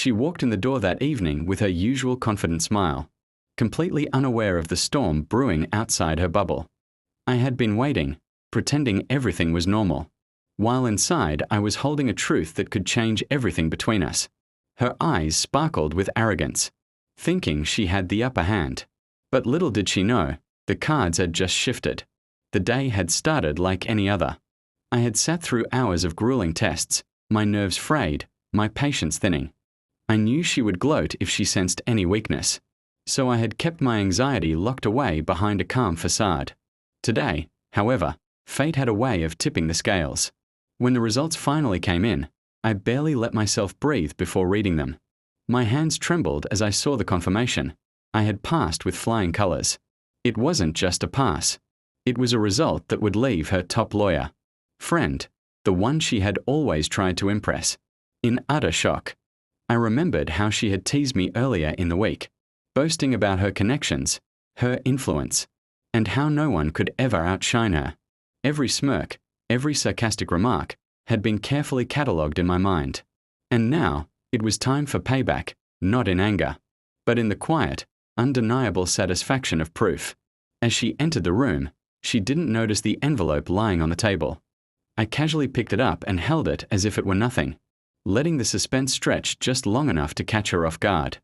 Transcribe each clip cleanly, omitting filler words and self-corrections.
She walked in the door that evening with her usual confident smile, completely unaware of the storm brewing outside her bubble. I had been waiting, pretending everything was normal, while inside I was holding a truth that could change everything between us. Her eyes sparkled with arrogance, thinking she had the upper hand. But little did she know, the cards had just shifted. The day had started like any other. I had sat through hours of grueling tests, my nerves frayed, my patience thinning. I knew she would gloat if she sensed any weakness, so I had kept my anxiety locked away behind a calm facade. Today, however, fate had a way of tipping the scales. When the results finally came in, I barely let myself breathe before reading them. My hands trembled as I saw the confirmation. I had passed with flying colors. It wasn't just a pass. It was a result that would leave her top lawyer, friend, the one she had always tried to impress, in utter shock. I remembered how she had teased me earlier in the week, boasting about her connections, her influence, and how no one could ever outshine her. Every smirk, every sarcastic remark had been carefully catalogued in my mind. And now, it was time for payback, not in anger, but in the quiet, undeniable satisfaction of proof. As she entered the room, she didn't notice the envelope lying on the table. I casually picked it up and held it as if it were nothing, letting the suspense stretch just long enough to catch her off guard.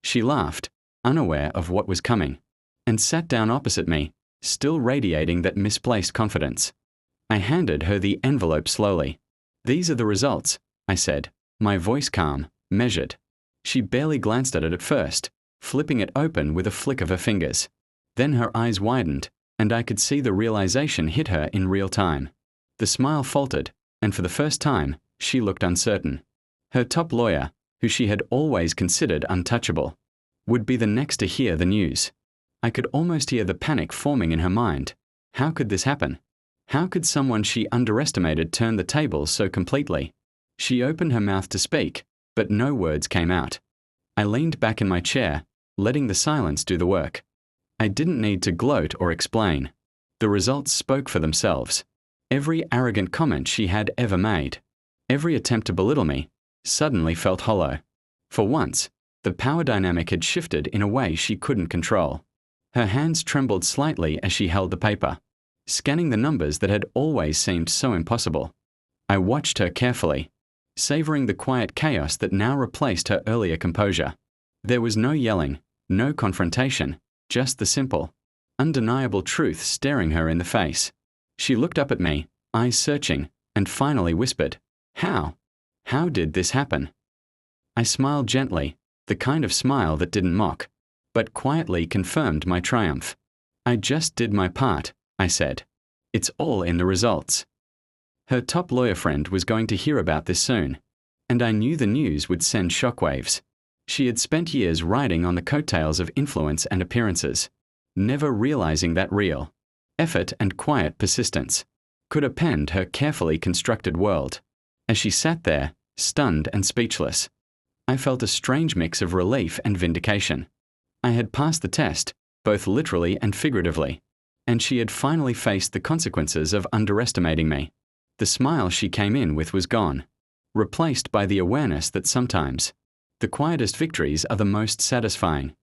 She laughed, unaware of what was coming, and sat down opposite me, still radiating that misplaced confidence. I handed her the envelope slowly. "These are the results," I said, my voice calm, measured. She barely glanced at it at first, flipping it open with a flick of her fingers. Then her eyes widened, and I could see the realization hit her in real time. The smile faltered, and for the first time, she looked uncertain. Her top lawyer, who she had always considered untouchable, would be the next to hear the news. I could almost hear the panic forming in her mind. How could this happen? How could someone she underestimated turn the tables so completely? She opened her mouth to speak, but no words came out. I leaned back in my chair, letting the silence do the work. I didn't need to gloat or explain. The results spoke for themselves. Every arrogant comment she had ever made, every attempt to belittle me, suddenly felt hollow. For once, the power dynamic had shifted in a way she couldn't control. Her hands trembled slightly as she held the paper, scanning the numbers that had always seemed so impossible. I watched her carefully, savoring the quiet chaos that now replaced her earlier composure. There was no yelling, no confrontation, just the simple, undeniable truth staring her in the face. She looked up at me, eyes searching, and finally whispered, "How? How did this happen?" I smiled gently, the kind of smile that didn't mock, but quietly confirmed my triumph. "I just did my part," I said. "It's all in the results." Her top lawyer friend was going to hear about this soon, and I knew the news would send shockwaves. She had spent years riding on the coattails of influence and appearances, never realizing that real effort and quiet persistence could append her carefully constructed world. As she sat there, stunned and speechless, I felt a strange mix of relief and vindication. I had passed the test, both literally and figuratively, and she had finally faced the consequences of underestimating me. The smile she came in with was gone, replaced by the awareness that sometimes the quietest victories are the most satisfying.